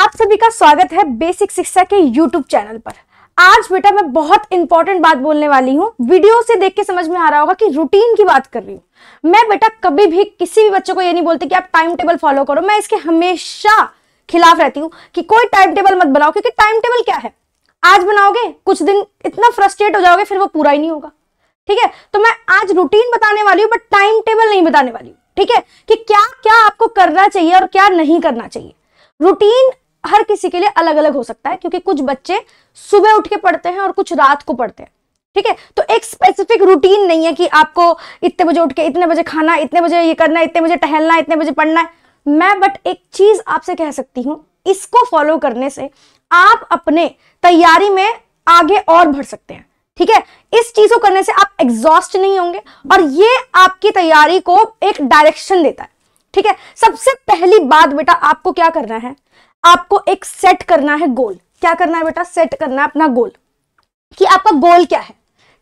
आप सभी का स्वागत है बेसिक शिक्षा के YouTube चैनल पर। आज बेटा मैं बहुत इंपॉर्टेंट बात बोलने वाली हूँ। वीडियो से देख के समझ में आ रहा होगा कि रूटीन की बात कर रही हूँ। मैं बेटा कभी भी किसी भी बच्चे को ये नहीं बोलती कि आप टाइम टेबल फॉलो करो। मैं इसके हमेशा खिलाफ रहती हूँ कि कोई टाइम टेबल मत बनाओ, क्योंकि टाइम टेबल क्या है, आज बनाओगे कुछ दिन इतना फ्रस्ट्रेट हो जाओगे फिर वो पूरा ही नहीं होगा। ठीक है, तो मैं आज रूटीन बताने वाली हूँ बट टाइम टेबल नहीं बताने वाली हूँ। ठीक है, कि क्या क्या आपको करना चाहिए और क्या नहीं करना चाहिए। रूटीन हर किसी के लिए अलग अलग हो सकता है, क्योंकि कुछ बच्चे सुबह उठ के पढ़ते हैं और कुछ रात को पढ़ते हैं। ठीक है, तो एक स्पेसिफिक रूटीन नहीं है कि आपको इतने बजे उठ के इतने बजे खाना, इतने बजे ये करना, इतने बजे टहलना, इतने बजे पढ़ना है। मैं बट एक चीज आपसे कह सकती हूँ, इसको फॉलो करने से आप अपने तैयारी में आगे और बढ़ सकते हैं। ठीक है, इस चीज को करने से आप एग्जॉस्ट नहीं होंगे और ये आपकी तैयारी को एक डायरेक्शन देता है। ठीक है, सबसे पहली बात बेटा आपको क्या करना है, आपको एक सेट करना है गोल। क्या करना है बेटा, सेट करना है अपना गोल कि आपका गोल क्या है।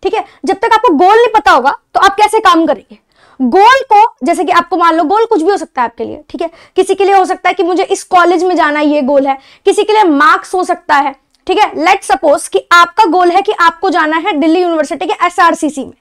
ठीक है, जब तक आपको गोल नहीं पता होगा तो आप कैसे काम करेंगे। गोल को, जैसे कि आपको मान लो गोल कुछ भी हो सकता है आपके लिए। ठीक है, किसी के लिए हो सकता है कि मुझे इस कॉलेज में जाना है, ये गोल है। किसी के लिए मार्क्स हो सकता है। ठीक है, लेट सपोज कि आपका गोल है कि आपको जाना है दिल्ली यूनिवर्सिटी के SRCC में,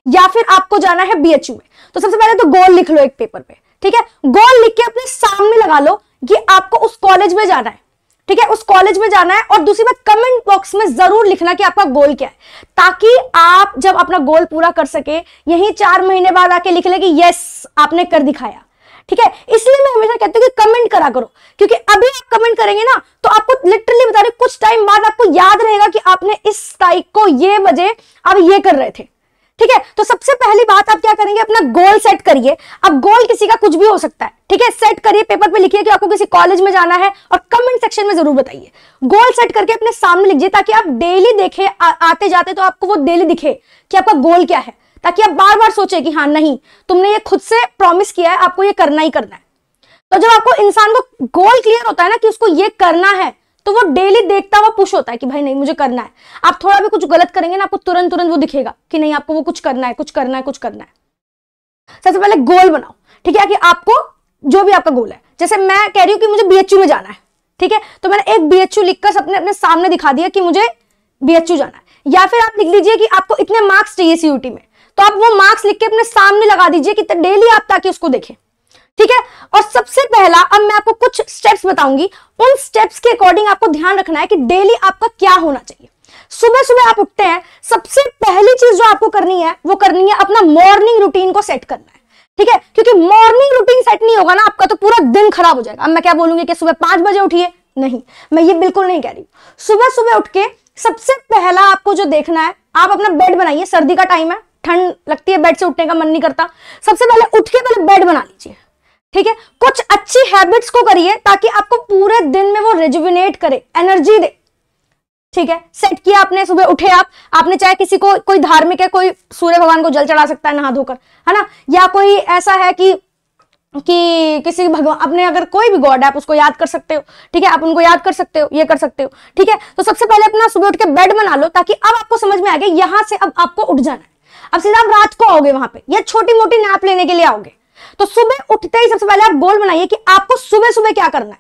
या फिर आपको जाना है BHU में। तो सबसे पहले तो गोल लिख लो एक पेपर पे। ठीक है, गोल लिख के अपने सामने लगा लो कि आपको उस कॉलेज में जाना है। ठीक है, उस कॉलेज में जाना है। और दूसरी बात, कमेंट बॉक्स में जरूर लिखना कि आपका गोल क्या है, ताकि आप जब अपना गोल पूरा कर सके, यही 4 महीने बाद आके लिख ले कि यस आपने कर दिखाया। ठीक है, इसलिए मैं हमेशा कहती हूँ कि कमेंट करा करो, क्योंकि अभी आप कमेंट करेंगे ना तो आपको लिटरली बता रही कुछ टाइम बाद आपको याद रहेगा कि आपने इस तारीख को ये बजे आप ये कर रहे थे। ठीक है, तो सबसे पहली बात आप क्या करेंगे, अपना गोल सेट करिए। अब गोल किसी का कुछ भी हो सकता है। ठीक है, सेट करिए, पेपर पे लिखिए कि आपको किसी कॉलेज में जाना है और कमेंट सेक्शन में जरूर बताइए। गोल सेट करके अपने सामने लिखिए, ताकि आप डेली देखें आते जाते तो आपको वो डेली दिखे कि आपका गोल क्या है, ताकि आप बार बार सोचे कि हाँ नहीं, तुमने ये खुद से प्रॉमिस किया है, आपको ये करना ही करना है। तो जब आपको इंसान को गोल क्लियर होता है ना कि उसको ये करना है, तो वो डेली देखता हुआ पुश होता है कि भाई नहीं मुझे करना है। आप थोड़ा भी कुछ गलत करेंगे ना, आपको तुरंत तुरंत वो दिखेगा कि नहीं आपको वो कुछ करना है, कुछ करना है, कुछ करना है। सबसे पहले गोल बनाओ। ठीक है, कि आपको जो भी आपका गोल है, जैसे मैं कह रही हूं कि मुझे BHU में जाना है। ठीक है, तो मैंने एक BHU लिखकर अपने सामने दिखा दिया कि मुझे BHU जाना है। या फिर आप लिख लीजिए कि आपको इतने मार्क्स चाहिए CUT में, तो आप वो मार्क्स लिख के अपने सामने लगा दीजिए कि डेली आप ताकि उसको देखें। ठीक है, और सबसे पहला अब मैं आपको कुछ स्टेप्स बताऊंगी। उन स्टेप्स के अकॉर्डिंग आपको ध्यान रखना है कि डेली आपका क्या होना चाहिए। सुबह सुबह आप उठते हैं, सबसे पहली चीज जो आपको करनी है वो करनी है अपना मॉर्निंग रूटीन को सेट करना है। ठीक है, क्योंकि मॉर्निंग रूटीन सेट नहीं होगा ना आपका तो पूरा दिन खराब हो जाएगा। अब मैं क्या बोलूंगी कि सुबह 5 बजे उठिए, नहीं, मैं ये बिल्कुल नहीं कह रही। सुबह सुबह उठ के सबसे पहला आपको जो देखना है, आप अपना बेड बनाइए। सर्दी का टाइम है, ठंड लगती है, बेड से उठने का मन नहीं करता। सबसे पहले उठ के पहले बेड बना लीजिए। ठीक है, कुछ अच्छी हैबिट्स को करिए ताकि आपको पूरे दिन में वो रिजुविनेट करे, एनर्जी दे। ठीक है, सेट किया आपने, सुबह उठे आपने चाहे किसी को, कोई धार्मिक है, कोई सूर्य भगवान को जल चढ़ा सकता है नहा धोकर, है ना, या कोई ऐसा है कि किसी भगवान, अपने अगर कोई भी गॉड है आप उसको याद कर सकते हो। ठीक है, आप उनको याद कर सकते हो, ये कर सकते हो। ठीक है, तो सबसे पहले अपना सुबह उठ के बेड बना लो, ताकि अब आपको समझ में आ गया यहां से अब आपको उठ जाना है। अब सीधा आप रात को आओगे वहां पे, या छोटी मोटी नैप लेने के लिए आओगे। तो सुबह उठते ही सबसे पहले आप गोल बनाइए कि आपको सुबह सुबह क्या करना है।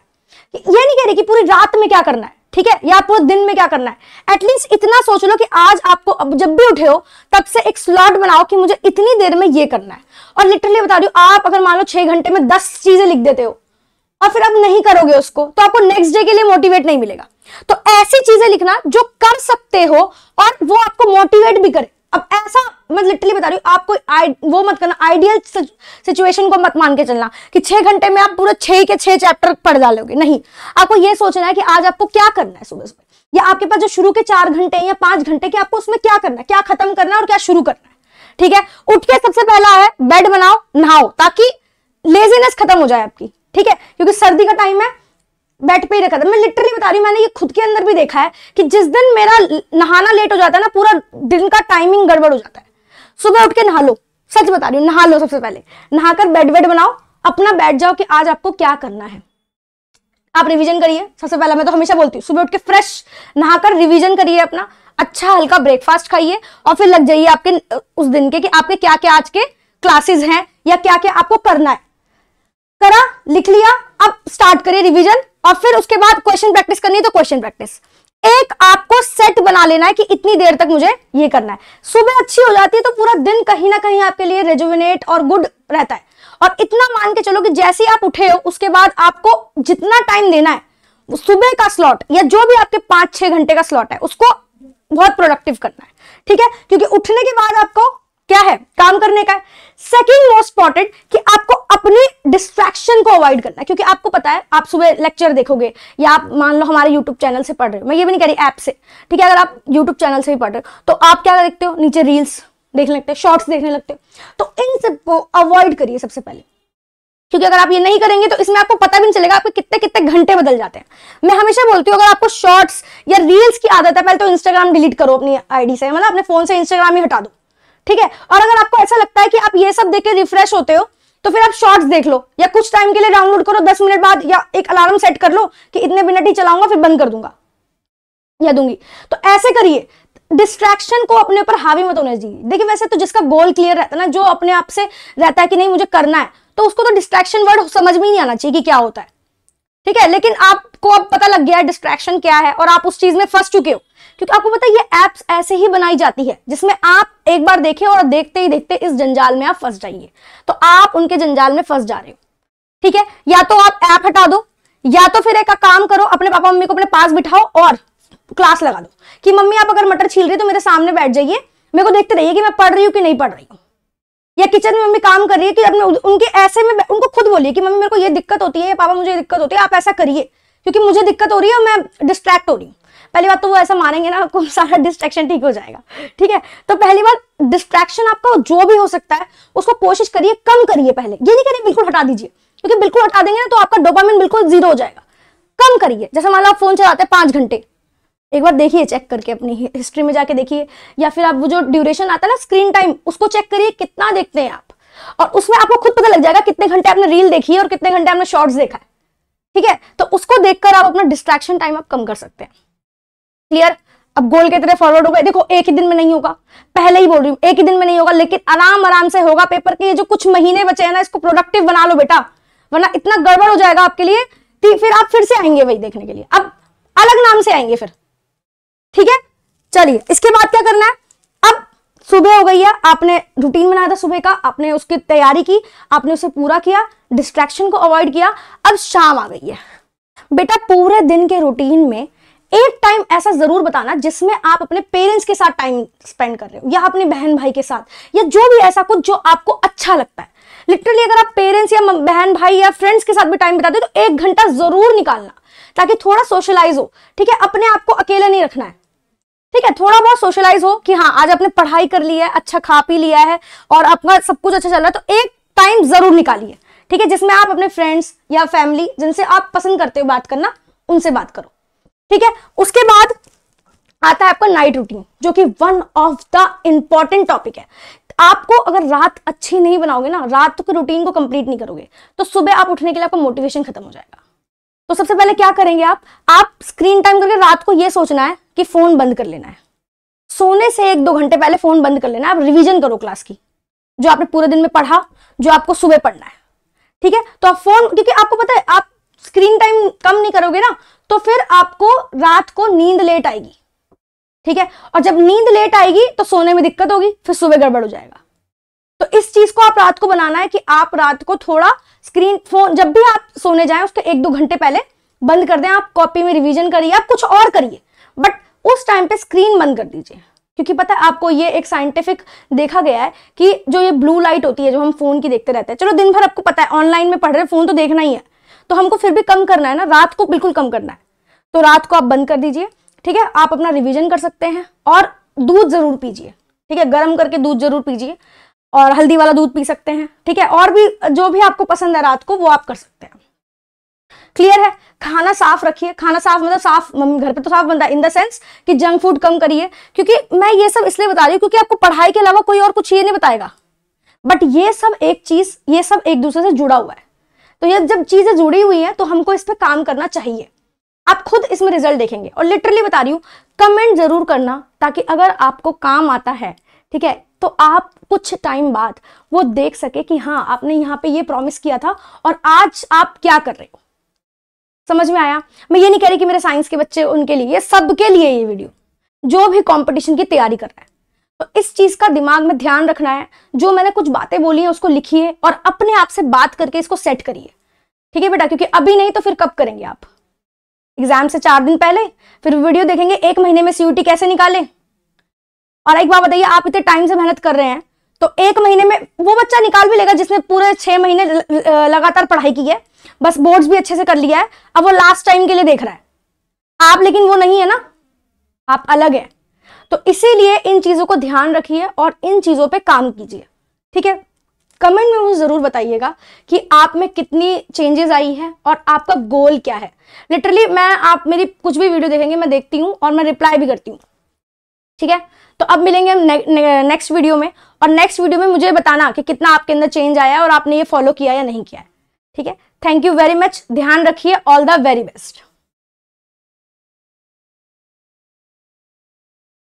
ये नहीं कह रही कि पूरी रात में क्या करना है, ठीक है, या पूरे दिन में क्या करना है। एटलीस्ट इतना सोच लो कि आज आपको, अब जब भी उठे हो तब से एक स्लॉट बनाओ कि मुझे इतनी देर में ये करना है। और लिटरली बता रही हूं, आप अगर मान लो 6 घंटे में 10 चीजें लिख देते हो और फिर आप नहीं करोगे उसको, तो आपको नेक्स्ट डे के लिए मोटिवेट नहीं मिलेगा। तो ऐसी चीजें लिखना जो कर सकते हो और वो आपको मोटिवेट भी करे। अब ऐसा मैं लिटरली बता रही हूं, आपको वो मत करना, आइडियल सिचुएशन को मत मान के चलना कि 6 घंटे में आप पूरे 6 के 6 चैप्टर पढ़ डालोगे। नहीं, आपको ये सोचना है कि आज आपको क्या करना है सुबह सुबह, या आपके पास जो शुरू के 4 घंटे या 5 घंटे के, आपको उसमें क्या करना है, क्या खत्म करना है और क्या शुरू करना है। ठीक है, उठ के सबसे पहला है बेड बनाओ, नहाओ, ताकि लेजीनेस खत्म हो जाए आपकी। ठीक है, क्योंकि सर्दी का टाइम है, बेड पे ही रखा था। मैं लिटरली बता रही हूँ, मैंने ये खुद के अंदर भी देखा है कि जिस दिन मेरा नहाना लेट हो जाता है ना, पूरा दिन का टाइमिंग गड़बड़ हो जाता है। सुबह उठ के नहा लो, सच बता रही हूँ, नहा लो। सबसे पहले नहाकर बेड बनाओ, अपना बैठ जाओ कि आज आपको क्या करना है। आप रिवीजन करिए। सबसे पहला मैं तो हमेशा बोलती हूँ, सुबह उठ के फ्रेश नहाकर रिवीजन करिए, अपना अच्छा हल्का ब्रेकफास्ट खाइए और फिर लग जाइए आपके उस दिन के कि आपके क्या क्या आज के क्लासेस हैं या क्या क्या आपको करना है। करा, लिख लिया, अब स्टार्ट करिए रिवीजन, और फिर उसके बाद क्वेश्चन प्रैक्टिस करनी है तो क्वेश्चन प्रैक्टिस। एक आपको सेट बना लेना है कि इतनी देर तक मुझे ये करना है। सुबह अच्छी हो जाती है तो पूरा दिन कहीं ना कहीं आपके लिए रेजुविनेट और गुड रहता है। और इतना मान के चलो कि जैसे ही आप उठे हो उसके बाद आपको जितना टाइम देना है सुबह का स्लॉट या जो भी आपके 5-6 घंटे का स्लॉट है उसको बहुत प्रोडक्टिव करना है, ठीक है, क्योंकि उठने के बाद आपको क्या है, काम करने का है। सेकंड मोस्ट इंपॉर्टेंट कि आपको अपनी डिस्ट्रैक्शन को अवॉइड करना है, क्योंकि आपको पता है आप सुबह लेक्चर देखोगे या आप मान लो हमारे यूट्यूब चैनल से पढ़ रहे हो, मैं ये भी नहीं कह रही ऐप से, ठीक है, अगर आप यूट्यूब चैनल से भी पढ़ रहे हो तो आप क्या देखते हो, नीचे रील्स देखने लगते हो, शॉर्ट्स देखने लगते हो, तो इन सबको अवॉइड करिए सबसे पहले, क्योंकि अगर आप ये नहीं करेंगे तो इसमें आपको पता भी नहीं चलेगा आपके कितने कितने घंटे बदल जाते हैं। मैं हमेशा बोलती हूँ अगर आपको शॉर्ट्स या रील्स की आदत है, पहले तो इंस्टाग्राम डिलीट करो अपनी आईडी से, मतलब अपने फोन से इंस्टाग्राम ही हटा दो, ठीक है। और अगर आपको ऐसा लगता है कि आप ये सब देख के रिफ्रेश होते हो तो फिर आप शॉर्ट्स देख लो या कुछ टाइम के लिए डाउनलोड करो, 10 मिनट बाद, या एक अलार्म सेट कर लो कि इतने मिनट ही चलाऊंगा फिर बंद कर दूंगा या दूंगी। तो ऐसे करिए, डिस्ट्रैक्शन को अपने ऊपर हावी मत होने दीजिए। देखिए वैसे तो जिसका गोल क्लियर रहता है ना, जो अपने आप से रहता है कि नहीं मुझे करना है, तो उसको तो डिस्ट्रैक्शन वर्ड समझ में नहीं आना चाहिए कि क्या होता है, ठीक है। लेकिन आपको अब पता लग गया है डिस्ट्रैक्शन क्या है और आप उस चीज में फंस चुके हो, क्योंकि आपको पता है ये एप्स ऐसे ही बनाई जाती है जिसमें आप एक बार देखें और देखते ही देखते इस जंजाल में आप फंस जाइए, तो आप उनके जंजाल में फंस जा रहे हो, ठीक है। या तो आप ऐप हटा दो, या तो फिर एक काम करो, अपने पापा मम्मी को अपने पास बिठाओ और क्लास लगा दो कि मम्मी आप अगर मटर छील रही तो मेरे सामने बैठ जाइए, मेरे को देखते रहिए कि मैं पढ़ रही हूँ कि नहीं पढ़ रही हूँ। या किचन में मम्मी काम कर रही है कि अपने उनके ऐसे में उनको खुद बोलिए कि मम्मी मेरे को ये दिक्कत होती है या पापा मुझे ये दिक्कत होती है, आप ऐसा करिए क्योंकि मुझे दिक्कत हो रही है और मैं डिस्ट्रैक्ट हो रही हूँ। पहली बात तो वो ऐसा मानेंगे ना, आपको सारा डिस्ट्रैक्शन ठीक हो जाएगा, ठीक है। तो पहली बात डिस्ट्रैक्शन आपका जो भी हो सकता है उसको कोशिश करिए कम करिए, पहले ये नहीं करिए बिल्कुल हटा दीजिए, क्योंकि बिल्कुल हटा देंगे ना तो आपका डोपामिन बिल्कुल जीरो हो जाएगा। कम करिए, जैसे मान लो आप फोन चलाते हैं 5 घंटे, एक बार देखिए चेक करके अपनी हिस्ट्री में जाके देखिए, या फिर आप वो जो ड्यूरेशन आता है ना स्क्रीन टाइम उसको चेक करिए कितना देखते हैं आप, और उसमें आपको खुद पता लग जाएगा कितने घंटे आपने रील देखी है और कितने घंटे आपने शॉर्ट्स देखा है, ठीक है। तो उसको देखकर आप अपना डिस्ट्रैक्शन टाइम आप कम कर सकते हैं। क्लियर? अब गोल की तरह फॉरवर्ड हो गए। देखो एक ही दिन में नहीं होगा, पहले ही बोल रही हूँ एक ही दिन में नहीं होगा, लेकिन आराम आराम से होगा। पेपर के ये जो कुछ महीने बचे हैं ना इसको प्रोडक्टिव बना लो बेटा, वरना इतना गड़बड़ हो जाएगा आपके लिए, फिर आप फिर से आएंगे वही देखने के लिए, अब अलग नाम से आएंगे फिर, ठीक है। चलिए इसके बाद क्या करना है, अब सुबह हो गई है, आपने रूटीन बनाया था सुबह का, आपने उसकी तैयारी की, आपने उसे पूरा किया, डिस्ट्रैक्शन को अवॉइड किया। अब शाम आ गई है बेटा, पूरे दिन के रूटीन में एक टाइम ऐसा जरूर बताना जिसमें आप अपने पेरेंट्स के साथ टाइम स्पेंड कर रहे हो या अपने बहन भाई के साथ, या जो भी ऐसा कुछ जो आपको अच्छा लगता है। लिटरली अगर आप पेरेंट्स या बहन भाई या फ्रेंड्स के साथ भी टाइम बिताते हो तो 1 घंटा जरूर निकालना, ताकि थोड़ा सोशलाइज हो, ठीक है। अपने आप को अकेले नहीं रखना है, ठीक है। थोड़ा बहुत सोशलाइज हो कि हाँ आज आपने पढ़ाई कर ली है, अच्छा खा पी लिया है और आपका सब कुछ अच्छा चल रहा है, तो एक टाइम जरूर निकालिए, ठीक है, जिसमें आप अपने फ्रेंड्स या फैमिली जिनसे आप पसंद करते हो बात करना, उनसे बात करो, ठीक है। उसके बाद आता है आपका नाइट रूटीन, जो कि one of the important topic है। आपको अगर रात अच्छी नहीं बनाओगे ना, रात के रूटीन को कंप्लीट नहीं करोगे, तो सुबह आप उठने के लिए आपका मोटिवेशन खत्म हो जाएगा। तो सबसे पहले क्या करेंगे आप स्क्रीन टाइम करके रात को ये सोचना है कि फोन बंद कर लेना है, सोने से 1-2 घंटे पहले फोन बंद कर लेना है। आप रिवीजन करो क्लास की, जो आपने पूरे दिन में पढ़ा, जो आपको सुबह पढ़ना है, ठीक है। तो आप फोन, क्योंकि आपको पता है आप स्क्रीन टाइम कम नहीं करोगे ना तो फिर आपको रात को नींद लेट आएगी, ठीक है। और जब नींद लेट आएगी तो सोने में दिक्कत होगी, फिर सुबह गड़बड़ हो जाएगा। तो इस चीज को आप रात को बनाना है कि आप रात को थोड़ा स्क्रीन फोन जब भी आप सोने जाएं उसके 1-2 घंटे पहले बंद कर दें। आप कॉपी में रिवीजन करिए, आप कुछ और करिए, बट उस टाइम पे स्क्रीन बंद कर दीजिए, क्योंकि पता है आपको ये एक साइंटिफिक देखा गया है कि जो ये ब्लू लाइट होती है जो हम फोन की देखते रहते हैं, चलो दिन भर आपको पता है ऑनलाइन में पढ़ रहे फोन तो देखना ही है, तो हमको फिर भी कम करना है ना, रात को बिल्कुल कम करना है। तो रात को आप बंद कर दीजिए, ठीक है। आप अपना रिवीजन कर सकते हैं और दूध जरूर पीजिए, ठीक है, गर्म करके दूध जरूर पीजिए, और हल्दी वाला दूध पी सकते हैं, ठीक है। और भी जो भी आपको पसंद है रात को वो आप कर सकते हैं। क्लियर है? खाना साफ रखिए, खाना साफ मतलब साफ, घर पे तो साफ बनता है इन द सेंस कि जंक फूड कम करिए, क्योंकि मैं ये सब इसलिए बता रही हूँ क्योंकि आपको पढ़ाई के अलावा कोई और कुछ ये नहीं बताएगा, बट ये सब एक चीज, ये सब एक दूसरे से जुड़ा हुआ है। तो ये जब चीजें जुड़ी हुई हैं तो हमको इस पे काम करना चाहिए। आप खुद इसमें रिजल्ट देखेंगे, और लिटरली बता रही हूँ कमेंट जरूर करना, ताकि अगर आपको काम आता है, ठीक है, तो आप कुछ टाइम बाद वो देख सके कि हाँ आपने यहाँ पे ये प्रॉमिस किया था और आज आप क्या कर रहे हो। समझ में आया? मैं ये नहीं कह रही कि मेरे साइंस के बच्चे उनके लिए, ये सबके लिए ये वीडियो, जो भी कंपटीशन की तैयारी कर रहा है। तो इस चीज का दिमाग में ध्यान रखना है। जो मैंने कुछ बातें बोली हैं उसको लिखिए और अपने आप से बात करके इसको सेट करिए। ठीक है बेटा, क्योंकि अभी नहीं तो फिर कब करेंगे आप? एग्जाम से 4 दिन पहले फिर वीडियो देखेंगे 1 महीने में CUT कैसे निकाले। और एक बात बताइए, आप इतने टाइम से मेहनत कर रहे हैं तो 1 महीने में वो बच्चा निकाल भी लेगा जिसने पूरे 6 महीने लगातार पढ़ाई की है, बस बोर्ड्स भी अच्छे से कर लिया है, अब वो लास्ट टाइम के लिए देख रहा है। आप लेकिन वो नहीं है ना, आप अलग है। तो इसीलिए इन चीजों को ध्यान रखिए और इन चीजों पे काम कीजिए। ठीक है, कमेंट में मुझे जरूर बताइएगा कि आप में कितनी चेंजेस आई है और आपका गोल क्या है। लिटरली आप मेरी कुछ भी वीडियो देखेंगे मैं देखती हूँ और मैं रिप्लाई भी करती हूँ। ठीक है, तो अब मिलेंगे हम नेक्स्ट वीडियो में, और नेक्स्ट वीडियो में मुझे बताना कि कितना आपके अंदर चेंज आया है और आपने ये फॉलो किया या नहीं किया है। ठीक है, थैंक यू वेरी मच, ध्यान रखिए, ऑल द वेरी बेस्ट।